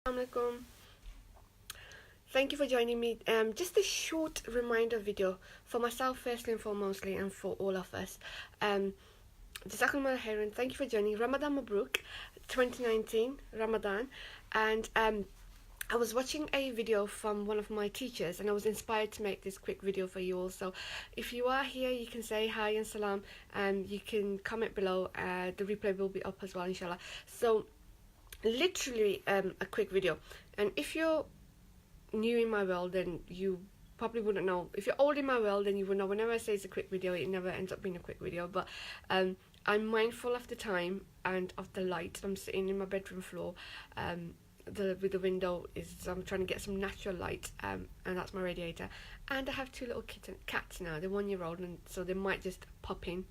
Assalamualaikum. Thank you for joining me. Just a short reminder video for myself firstly and foremostly, and for all of us. Jazakumullah khairan. Thank you for joining Ramadan Mabruk 2019 Ramadan. And I was watching a video from one of my teachers, and I was inspired to make this quick video for you all. So if you are here, you can say hi and salam, and you can comment below. The replay will be up as well, inshallah. So literally a quick video, and if you're new in my world, then you probably wouldn't know. If you're old in my world, then you would know. Whenever I say it's a quick video, it never ends up being a quick video. But I'm mindful of the time and of the light. I'm sitting in my bedroom floor. With the window is, I'm trying to get some natural light, and that's my radiator. And I have two little cats now. They're 1 year old, and so they might just pop in.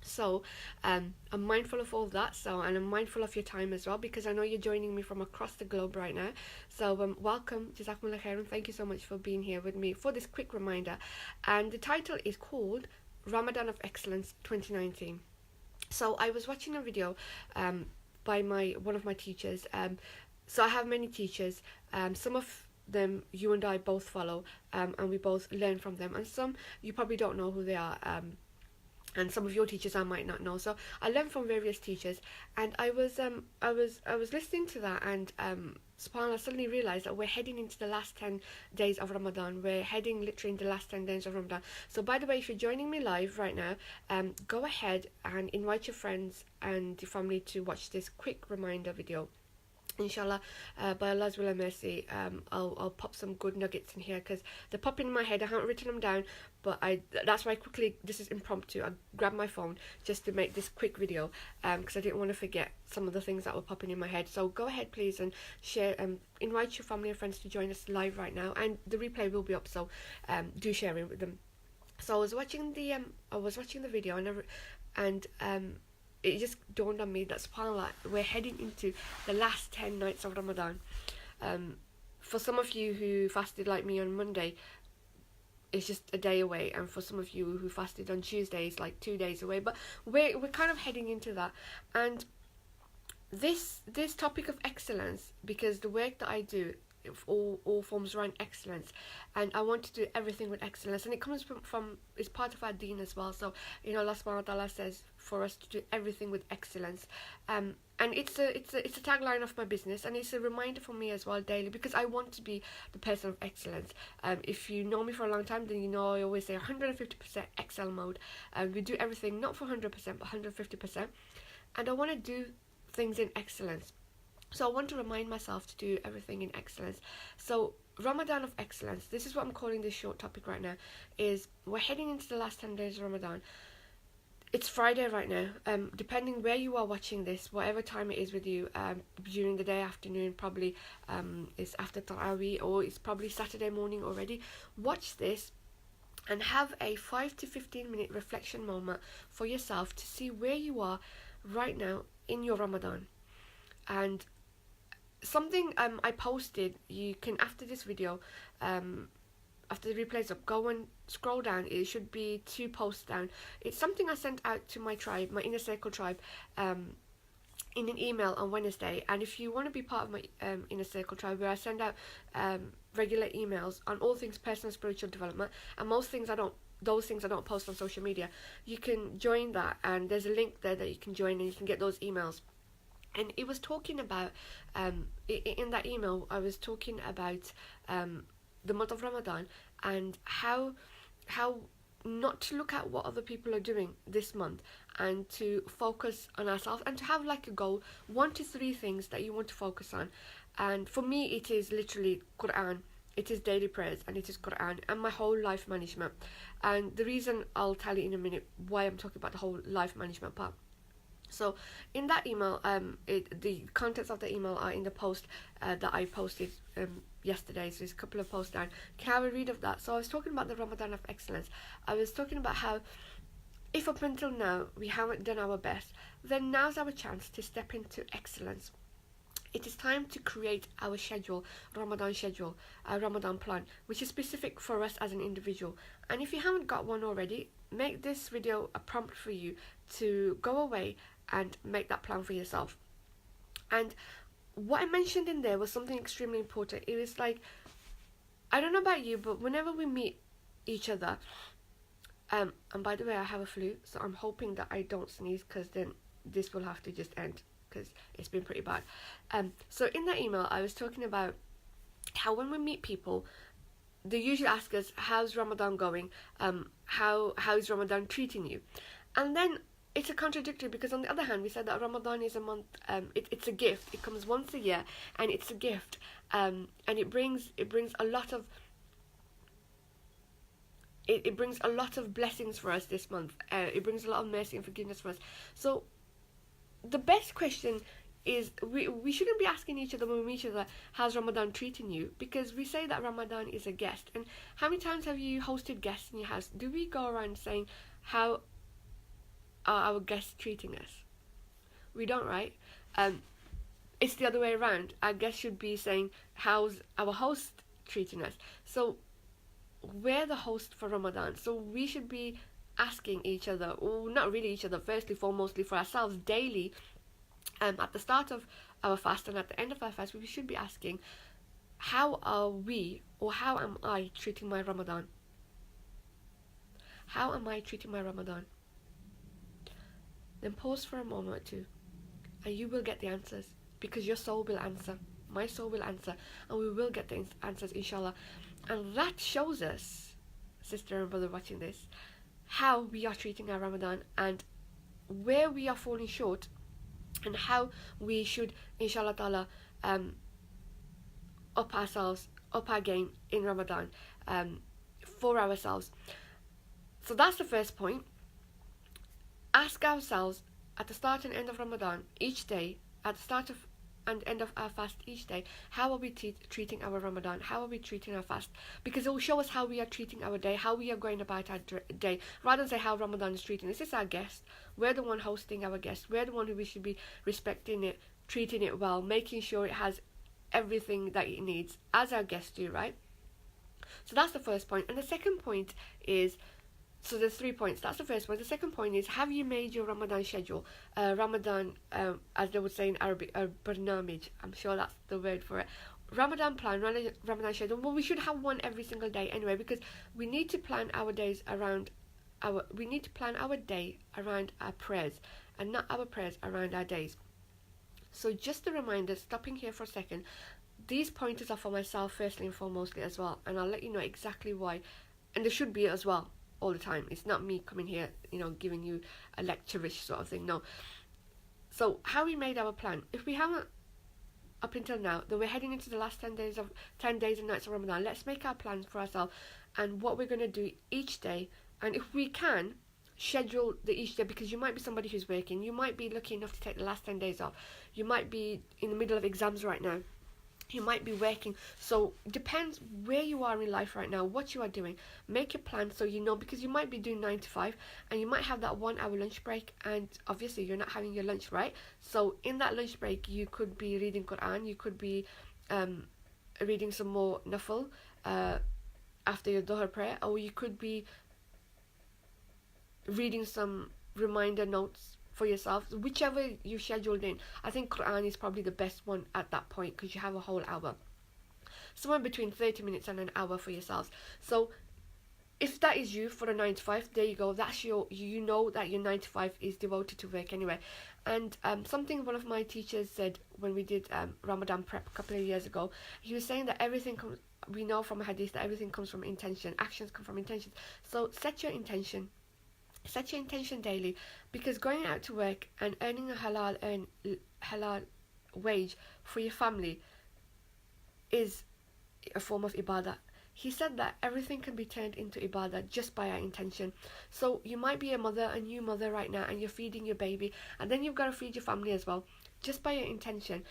So I'm mindful of all that, and I'm mindful of your time as well, because I know you're joining me from across the globe right now. So welcome, Jazakumullah khairan. Thank you so much for being here with me for this quick reminder. And the title is called Ramadan of Excellence 2019. So I was watching a video by one of my teachers. So I have many teachers. Some of them you and I both follow, and we both learn from them, and some you probably don't know who they are. And some of your teachers I might not know. So I learned from various teachers, and I was listening to that, and subhanAllah, I suddenly realised that we're heading into the last 10 days of Ramadan. We're heading literally into the last 10 days of Ramadan. So by the way, if you're joining me live right now, go ahead and invite your friends and your family to watch this quick reminder video. Inshallah, by Allah's will and mercy, I'll pop some good nuggets in here, because they're popping in my head. I haven't written them down, but that's why this is impromptu. I grabbed my phone just to make this quick video, because I didn't want to forget some of the things that were popping in my head. So go ahead please and share, invite your family and friends to join us live right now, and the replay will be up, so do share it with them. So I was watching the video, and it just dawned on me that subhanAllah, we're heading into the last 10 nights of Ramadan. For some of you who fasted like me on Monday, it's just a day away, and for some of you who fasted on Tuesday, it's like 2 days away. But we're kind of heading into that, and this topic of excellence, because the work that I do, all forms around excellence, and I want to do everything with excellence, and it comes from it's part of our deen as well. So Allah subhanahu wa ta'ala says for us to do everything with excellence, and it's a tagline of my business, and it's a reminder for me as well daily, because I want to be the person of excellence. If you know me for a long time, then you know I always say 150% excel mode. We do everything not for 100% but 150%, and I want to do things in excellence. So I want to remind myself to do everything in excellence. So Ramadan of Excellence, this is what I'm calling this short topic right now, is we're heading into the last 10 days of Ramadan. It's Friday right now. Depending where you are watching this, whatever time it is with you, during the day, afternoon, probably it's after Tarawih, or it's probably Saturday morning already. Watch this and have a 5 to 15 minute reflection moment for yourself to see where you are right now in your Ramadan. And something I posted, you can, after this video, after the replay's up, go and scroll down. It should be 2 posts down. It's something I sent out to my tribe, my inner circle tribe, in an email on Wednesday. And if you want to be part of my inner circle tribe, where I send out regular emails on all things personal spiritual development, and those things I don't post on social media, you can join that, and there's a link there that you can join, and you can get those emails. And it was talking about, in that email, I was talking about the month of Ramadan, and how not to look at what other people are doing this month, and to focus on ourselves, and to have like a goal, 1 to 3 things that you want to focus on. And for me, it is literally Quran, it is daily prayers, and it is Quran, and my whole life management. And the reason, I'll tell you in a minute why I'm talking about the whole life management part. So in that email, the contents of the email are in the post that I posted yesterday. So there's a couple of posts down. Can I have a read of that? So I was talking about the Ramadan of Excellence. I was talking about how, if up until now we haven't done our best, then now's our chance to step into excellence. It is time to create our schedule, our Ramadan plan, which is specific for us as an individual. And if you haven't got one already, make this video a prompt for you to go away and make that plan for yourself. And what I mentioned in there was something extremely important. It was like, I don't know about you, but whenever we meet each other, and by the way, I have a flu, so I'm hoping that I don't sneeze, because then this will have to just end, because it's been pretty bad. So in that email, I was talking about how when we meet people, they usually ask us, how's Ramadan going? How's Ramadan treating you? And then it's a contradictory, because on the other hand, we said that Ramadan is a month, it's a gift. It comes once a year, and it's a gift, and it brings a lot of it brings a lot of blessings for us this month. It brings a lot of mercy and forgiveness for us. So the best question is, we shouldn't be asking each other when we meet each other, how's Ramadan treating you? Because we say that Ramadan is a guest. And how many times have you hosted guests in your house? Do we go around saying, how are our guests treating us? We don't, right? It's the other way around. Our guests should be saying, how's our host treating us? So we're the host for Ramadan, so we should be asking each other, or not really each other, firstly, foremostly for ourselves, daily, at the start of our fast and at the end of our fast, we should be asking, how are we, or how am I treating my Ramadan? How am I treating my Ramadan? Then pause for a moment or two, and you will get the answers, because your soul will answer, my soul will answer, and we will get the answers, inshallah. And that shows us, sister and brother watching this, how we are treating our Ramadan, and where we are falling short, and how we should, inshallah ta'ala, up our game in Ramadan, for ourselves. So that's the first point. Ask ourselves at the start and end of Ramadan each day, at the start of and end of our fast each day, how are we treating our Ramadan? How are we treating our fast? Because it will show us how we are treating our day, how we are going about our day, rather than say how Ramadan is treating us. This is our guest. We're the one hosting our guest. We're the one who we should be respecting it, treating it well, making sure it has everything that it needs, as our guests do, right? So that's the first point. And the second point is, so there's 3 points. That's the first one. The second point is, have you made your Ramadan schedule? Ramadan, as they would say in Arabic, barnamij. I'm sure that's the word for it. Ramadan plan, Ramadan schedule. Well, we should have one every single day anyway, because we need to plan our days around we need to plan our day around our prayers, and not our prayers around our days. So just a reminder, stopping here for a second, these pointers are for myself firstly and foremostly as well, and I'll let you know exactly why, and there should be as well, all the time. It's not me coming here, giving you a lecture-ish sort of thing. No. So how we made our plan. If we haven't up until now, then we're heading into the last 10 days and nights of Ramadan. Let's make our plans for ourselves and what we're going to do each day. And if we can, schedule the each day, because you might be somebody who's working. You might be lucky enough to take the last 10 days off. You might be in the middle of exams right now. You might be working, so it depends where you are in life right now, what you are doing. Make a plan so you know, because you might be doing 9 to 5 and you might have that 1 hour lunch break, and obviously you're not having your lunch, right? So in that lunch break you could be reading Quran, you could be reading some more nafil after your Dhuhr prayer, or you could be reading some reminder notes for yourself, whichever you scheduled in. I think Quran is probably the best one at that point, because you have a whole hour, somewhere between 30 minutes and an hour for yourselves. So if that is you for a 9 to 5, there you go. That's you know that your 9 to 5 is devoted to work anyway. And something one of my teachers said when we did Ramadan prep a couple of years ago, he was saying that everything comes, we know from a hadith that everything comes from intention, actions come from intention. So set your intention daily, because going out to work and earning a halal wage for your family is a form of ibadah. He said that everything can be turned into ibadah just by our intention. So you might be a new mother right now, and you're feeding your baby, and then you've got to feed your family as well, just by your intention,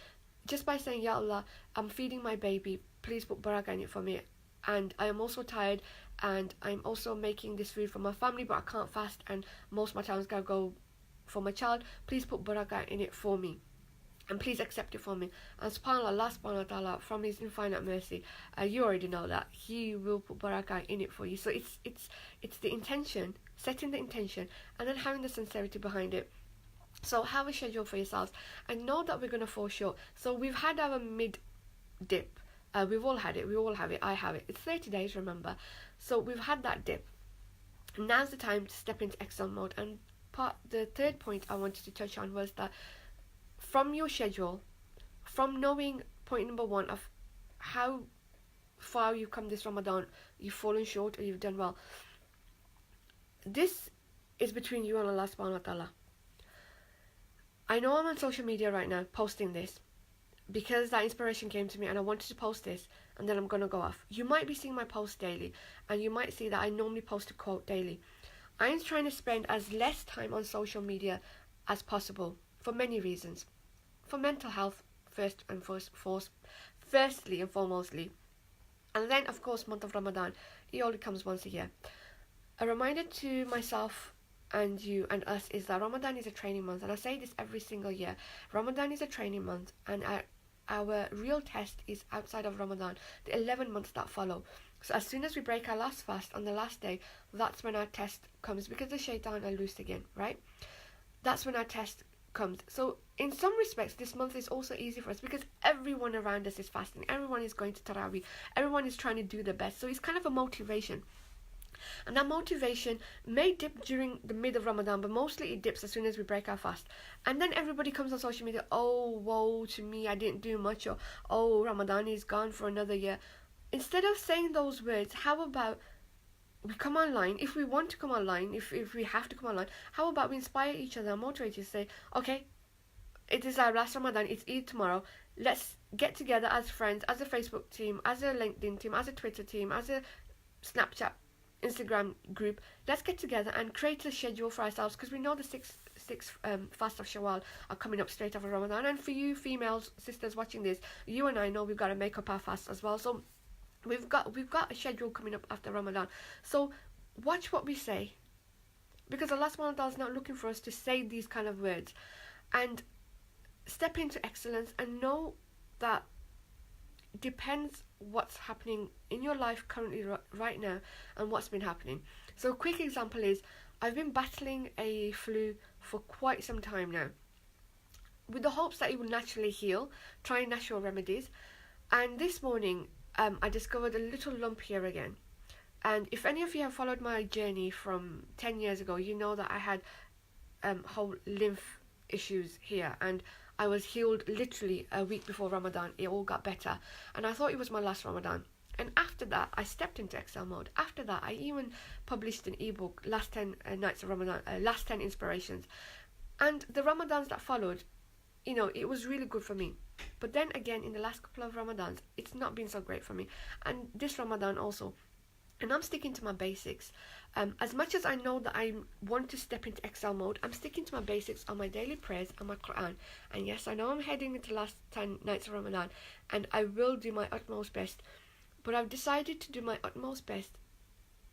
just by saying, Ya Allah, I'm feeding my baby, please put barakah in it for me, and I am also tired, and I'm also making this food for my family, but I can't fast, and most of my time's gotta go for my child. Please put barakah in it for me, and please accept it for me. And subhanAllah, Allah subhanahu wa ta'ala, from his infinite mercy, you already know that he will put barakah in it for you. So it's the intention, setting the intention, and then having the sincerity behind it. So have a schedule for yourselves and know that we're going to fall short. So we've had our mid dip. We've all had it. We all have it. I have it. It's 30 days, remember. So we've had that dip. Now's the time to step into excel mode. And the third point I wanted to touch on was that from your schedule, from knowing point number one of how far you've come this Ramadan, you've fallen short or you've done well. This is between you and Allah subhanahu wa ta'ala. I know I'm on social media right now posting this because that inspiration came to me and I wanted to post this, and then I'm going to go off. You might be seeing my post daily and you might see that I normally post a quote daily. I'm trying to spend as less time on social media as possible for many reasons. For mental health, firstly and foremostly. And then, of course, month of Ramadan. It only comes once a year. A reminder to myself and you and us is that Ramadan is a training month. And I say this every single year. Ramadan is a training month, and our real test is outside of Ramadan, the 11 months that follow. So as soon as we break our last fast on the last day, that's when our test comes, because the shaitan are loose again, right? That's when our test comes. So in some respects, this month is also easy for us because everyone around us is fasting. Everyone is going to Taraweeh. Everyone is trying to do their best. So it's kind of a motivation. And that motivation may dip during the mid of Ramadan, but mostly it dips as soon as we break our fast. And then everybody comes on social media, oh, woe to me, I didn't do much, or oh, Ramadan is gone for another year. Instead of saying those words, how about we come online, if we want to come online, if we have to come online, how about we inspire each other and motivate each other, say, okay, it is our last Ramadan, it's Eid tomorrow, let's get together as friends, as a Facebook team, as a LinkedIn team, as a Twitter team, as a Snapchat, Instagram group. Let's get together and create a schedule for ourselves, because we know the six fast of Shawwal are coming up straight after Ramadan. And for you females, sisters watching this, you and I know we've got to make up our fast as well. So we've got a schedule coming up after Ramadan. So watch what we say, because Allah subhanahu wa ta'ala is not looking for us to say these kind of words. And step into excellence and know that depends what's happening in your life currently right now and what's been happening. So a quick example is I've been battling a flu for quite some time now, with the hopes that it will naturally heal, trying natural remedies. And this morning I discovered a little lump here again. And if any of you have followed my journey from 10 years ago, you know that I had whole lymph issues here, and I was healed literally a week before Ramadan. It all got better, and I thought it was my last Ramadan. And after that, I stepped into Excel mode. After that, I even published an ebook, Last 10 Nights of Ramadan, Last 10 Inspirations. And the Ramadans that followed, you know, it was really good for me. But then again, in the last couple of Ramadans, it's not been so great for me. And this Ramadan also. And I'm sticking to my basics. As much as I know that I want to step into Excel mode, I'm sticking to my basics on my daily prayers and my Quran. And yes, I know I'm heading into the last 10 nights of Ramadan, and I will do my utmost best. But I've decided to do my utmost best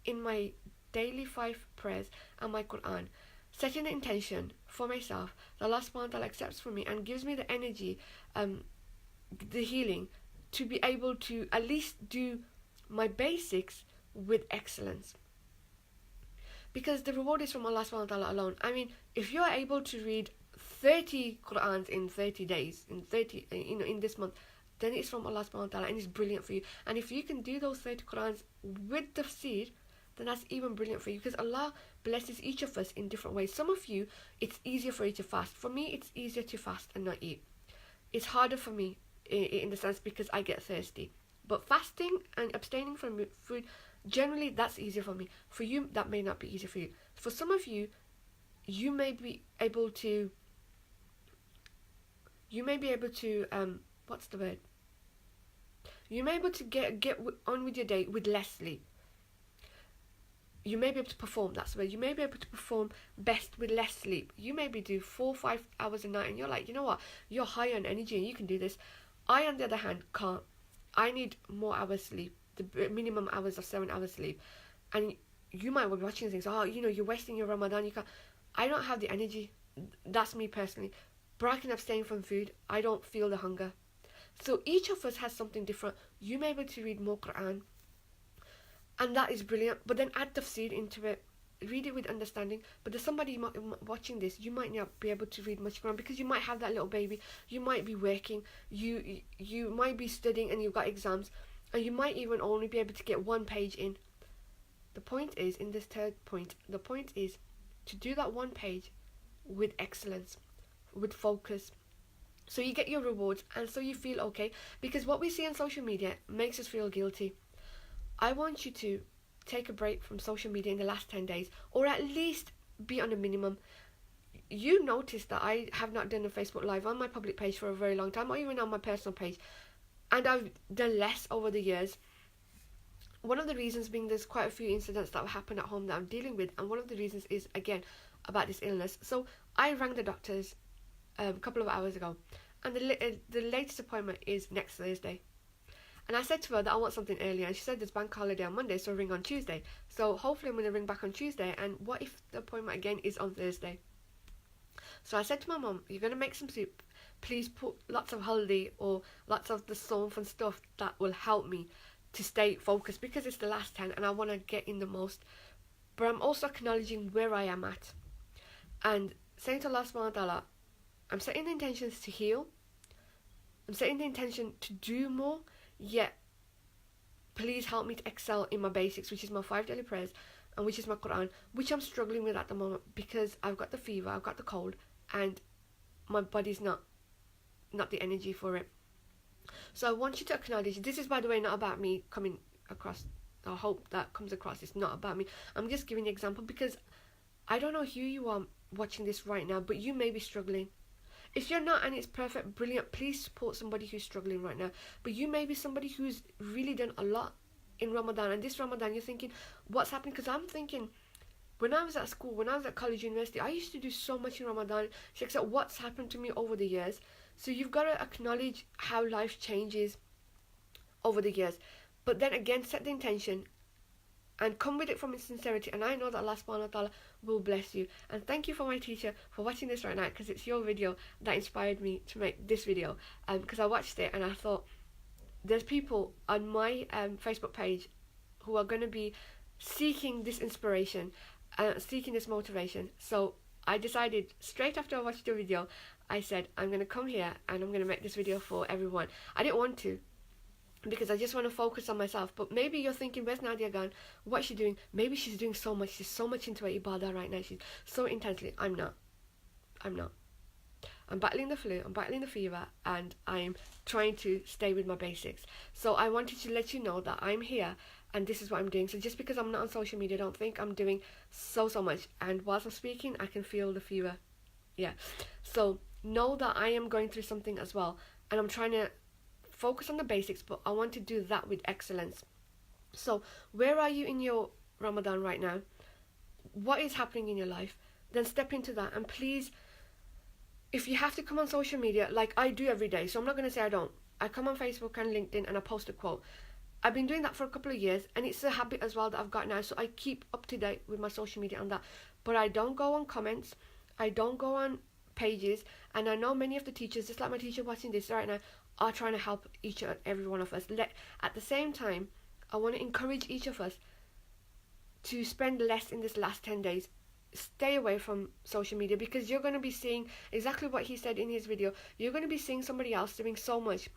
in my daily 5 prayers and my Quran, setting the intention for myself that Allah subhanahu wa ta'ala accepts from me and gives me the energy, the healing, to be able to at least do my basics with excellence. Because the reward is from Allah subhanahu wa ta'ala alone. I mean, if you're able to read 30 Qur'ans in 30 days, in this month, then it's from Allah subhanahu wa ta'ala and it's brilliant for you. And if you can do those 30 Qur'ans with tafsir, then that's even brilliant for you, because Allah blesses each of us in different ways. Some of you, it's easier for you to fast. For me, it's easier to fast and not eat. It's harder for me in the sense because I get thirsty. But fasting and abstaining from food, generally that's easier for me. For you, that may not be easy for you. For some of you, you may be able to what's the word? You may be able to get on with your day with less sleep. You may be able to perform, that's the word. You may be able to perform best with less sleep. You maybe do 4 or 5 hours a night and you're like, you know what? You're high on energy and you can do this. I, on the other hand, can't. I need more hours sleep, the minimum hours of 7 hours sleep. And you might be watching things, oh, you know, you're wasting your Ramadan. You can't. I don't have the energy. That's me personally. But I can abstain from food. I don't feel the hunger. So each of us has something different. You may be able to read more Quran, and that is brilliant. But then add tafsir into it. read it with understanding. But there's somebody watching this, you might not be able to read much Quran because you might have that little baby, you might be working, you might be studying and you've got exams, and you might even only be able to get one page in. The point is, in this third point, the point is to do that one page with excellence, with focus, so you get your rewards and so you feel okay. Because what we see on social media makes us feel guilty. I want you to take a break from social media in the last 10 days, or at least be on a minimum. You notice that I have not done a Facebook Live on my public page for a very long time, or even on my personal page, and I've done less over the years. One of the reasons being there's quite a few incidents that have happened at home that I'm dealing with, and one of the reasons is, again, about this illness. So I rang the doctors a couple of hours ago, and the latest appointment is next Thursday. And I said to her that I want something earlier, and she said there's bank holiday on Monday, so ring on Tuesday. So hopefully I'm going to ring back on Tuesday, and what if the appointment again is on Thursday? So I said to my mum, you're going to make some soup, please put lots of haldi or lots of the saunf and stuff that will help me to stay focused, because it's the last 10 and I want to get in the most. But I'm also acknowledging where I am at and saying to Allah subhanahu wa ta'ala, I'm setting the intentions to heal, I'm setting the intention to do more, yet please help me to excel in my basics, which is my 5 daily prayers and which is my Quran, which I'm struggling with at the moment because I've got the fever, I've got the cold, and my body's not the energy for it. So I want you to acknowledge, this is, by the way, not about me coming across, I hope that comes across, it's not about me. I'm just giving an example because I don't know who you are watching this right now, but you may be struggling. If you're not, and it's perfect, brilliant, please support somebody who's struggling right now. But you may be somebody who's really done a lot in Ramadan, and this Ramadan you're thinking, what's happened? Because I'm thinking, when I was at school, when I was at college, university, I used to do so much in Ramadan, except what's happened to me over the years. So you've got to acknowledge how life changes over the years. But then again, set the intention and come with it from sincerity, and I know that Allah subhanahu wa ta'ala will bless you. And thank you for my teacher for watching this right now, because it's your video that inspired me to make this video, because I watched it and I thought there's people on my Facebook page who are going to be seeking this inspiration, seeking this motivation. So I decided straight after I watched your video, I said I'm going to come here and I'm going to make this video for everyone. I didn't want to, because I just want to focus on myself. But maybe you're thinking, where's Nadia gone? What's she doing? Maybe she's doing so much. She's so much into her ibadah right now. She's so intensely. I'm not. I'm battling the flu. I'm battling the fever. And I'm trying to stay with my basics. So I wanted to let you know that I'm here. And this is what I'm doing. So just because I'm not on social media, don't think I'm doing so much. And whilst I'm speaking, I can feel the fever. Yeah. So know that I am going through something as well. And I'm trying to focus on the basics, but I want to do that with excellence. So where are you in your Ramadan right now? What is happening in your life? Then step into that. And please, if you have to come on social media, like I do every day, so I'm not going to say I don't. I come on Facebook and LinkedIn and I post a quote. I've been doing that for a couple of years, and it's a habit as well that I've got now, so I keep up to date with my social media on that. But I don't go on comments, I don't go on pages, and I know many of the teachers, just like my teacher watching this right now, are trying to help each and every one of us. At the same time, I want to encourage each of us to spend less in this last 10 days. Stay away from social media, because you're going to be seeing exactly what he said in his video. You're going to be seeing somebody else doing so much.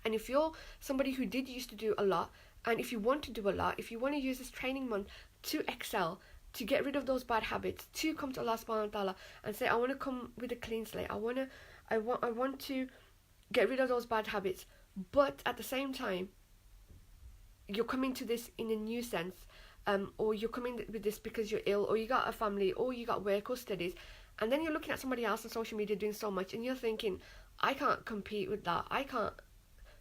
And if you're somebody who did used to do a lot, and if you want to do a lot, if you want to use this training month to excel, to get rid of those bad habits, to come to Allah subhanahu wa ta'ala and say, I want to come with a clean slate. I want to get rid of those bad habits. But at the same time, you're coming to this in a new sense, or you're coming with this because you're ill, or you got a family, or you got work or studies, and then you're looking at somebody else on social media doing so much, and you're thinking, I can't compete with that. I can't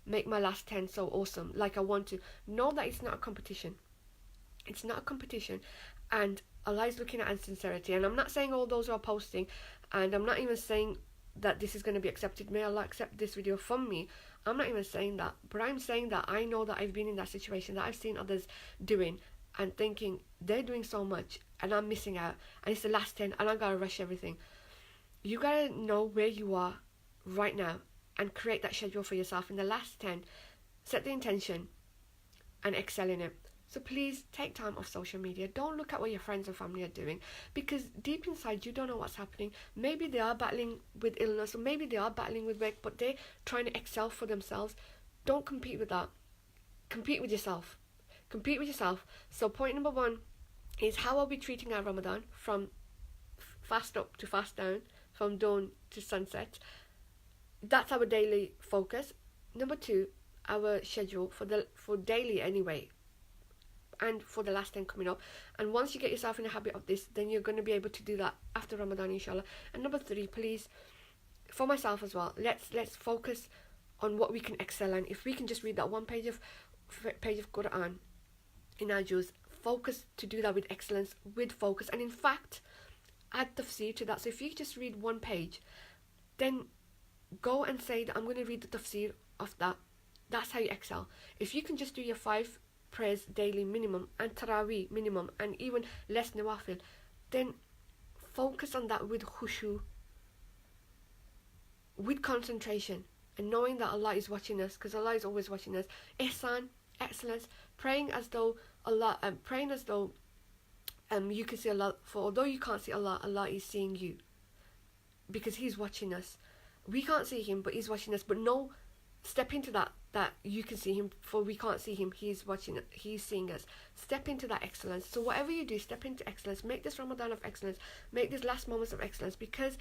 make my last 10 so awesome like I want to. Know that it's not a competition. It's not a competition, and Allah is looking at sincerity. And I'm not saying all those who are posting, and I'm not even saying that this is going to be accepted. May Allah accept this video from me. I'm not even saying that, but I'm saying that I know that I've been in that situation, that I've seen others doing and thinking they're doing so much and I'm missing out, and it's the last 10 and I gotta rush everything. You gotta know where you are right now and create that schedule for yourself in the last 10. Set the intention and excel in it. So please take time off social media. Don't look at what your friends and family are doing, because deep inside you don't know what's happening. Maybe they are battling with illness, or maybe they are battling with work, but they're trying to excel for themselves. Don't compete with that. Compete with yourself. Compete with yourself. So point number 1 is, how are we treating our Ramadan, from fast up to fast down, from dawn to sunset? That's our daily focus. Number 2, our schedule for daily anyway, and for the last 10 coming up. And once you get yourself in a habit of this, then you're going to be able to do that after Ramadan, inshallah. And number 3, please, for myself as well, let's focus on what we can excel in. If we can just read that one page of Quran in our juz, focus to do that with excellence, with focus, and in fact add tafsir to that. So if you just read one page, then go and say that I'm going to read the tafsir of that. That's how you excel. If you can just do your 5 prayers daily minimum, and Taraweeh minimum, and even less nawafil, then focus on that with khushu, with concentration, and knowing that Allah is watching us, because Allah is always watching us. Ihsan, excellence, praying as though you can see Allah, for although you can't see Allah, Allah is seeing you, because He's watching us. We can't see Him, but He's watching us. But no, step into that you can see Him, for we can't see Him, He's watching, He's seeing us. Step into that excellence. So whatever you do, step into excellence. Make this Ramadan of excellence. Make these last moments of excellence, because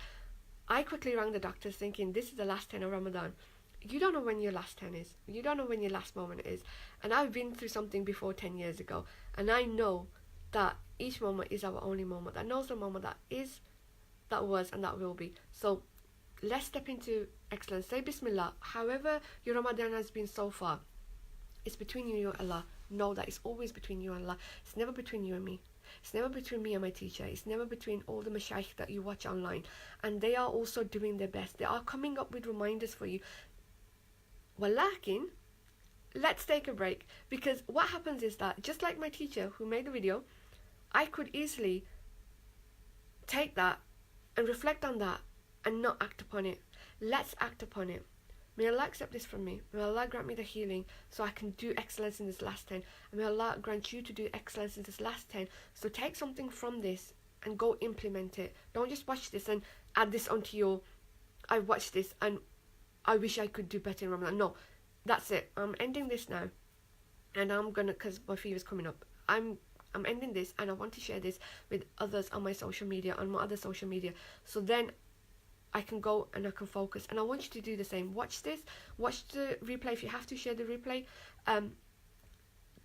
I quickly rang the doctors thinking this is the last 10 of Ramadan. You don't know when your last 10 is. You don't know when your last moment is. And I've been through something before 10 years ago, and I know that each moment is our only moment. That knows the moment that is, that was, and that will be. So let's step into excellence. Say Bismillah. However your Ramadan has been so far, it's between you and Allah. Know that it's always between you and Allah. It's never between you and me. It's never between me and my teacher. It's never between all the mashaykh that you watch online. And they are also doing their best. They are coming up with reminders for you. Walakin, let's take a break. Because what happens is that, just like my teacher who made the video, I could easily take that and reflect on that and not act upon it. Let's act upon it. May Allah accept this from me. May Allah grant me the healing so I can do excellence in this last 10. And may Allah grant you to do excellence in this last 10. So take something from this and go implement it. Don't just watch this and add this onto your, I watched this and I wish I could do better in Ramadan. No, that's it. I'm ending this now. And I'm gonna, because my fever's coming up, I'm ending this, and I want to share this with others on my social media, on my other social media. So then I can go and I can focus. And I want you to do the same. Watch this. Watch the replay. If you have to, share the replay.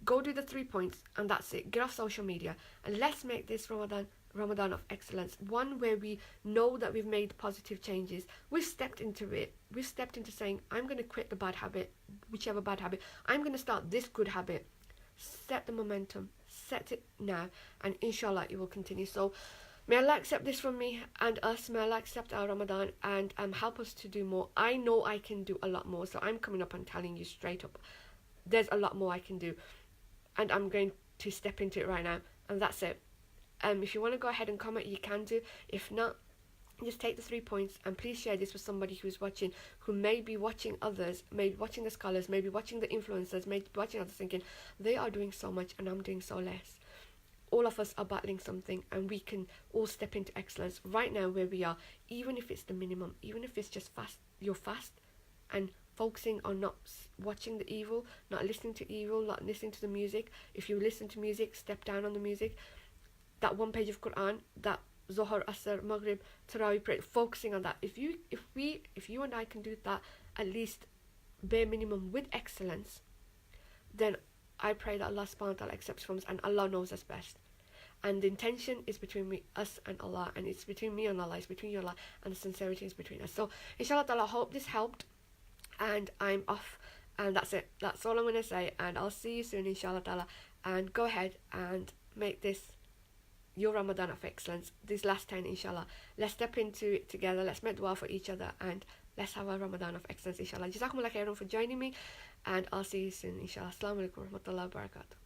Go do the 3 points, and that's it. Get off social media. And let's make this Ramadan of excellence. One where we know that we've made positive changes. We've stepped into it. We've stepped into saying, I'm going to quit the bad habit, whichever bad habit. I'm going to start this good habit. Set the momentum. Set it now. And inshallah, it will continue. So may Allah accept this from me and us. May Allah accept our Ramadan and help us to do more. I know I can do a lot more. So I'm coming up and telling you straight up, there's a lot more I can do. And I'm going to step into it right now. And that's it. If you want to go ahead and comment, you can do. If not, just take the 3 points and please share this with somebody who's watching, who may be watching others, maybe watching the scholars, maybe watching the influencers, maybe watching others thinking, they are doing so much and I'm doing so less. All of us are battling something, and we can all step into excellence right now where we are, even if it's the minimum, even if it's just you're fast and focusing on not watching the evil, not listening to evil, not listening to the music. If you listen to music, step down on the music. That one page of Quran, that Zohar, Asr, Maghrib, Taraweeh prayer, focusing on that. If you and I can do that, at least bare minimum with excellence, then I pray that Allah subhanahu wa ta'ala accepts from us, and Allah knows us best. And the intention is between us and Allah, and it's between me and Allah, it's between you and Allah, and the sincerity is between us. So inshallah ta'ala, I hope this helped, and I'm off, and that's it. That's all I'm going to say, and I'll see you soon inshallah ta'ala. And go ahead and make this your Ramadan of excellence, these last 10 inshallah. Let's step into it together, let's make dua for each other, and let's have a Ramadan of excellence inshallah. Jazakumullah khairan for joining me, and I'll see you soon inshallah. Assalamu alaikum wa rahmatullahi wa barakatuh.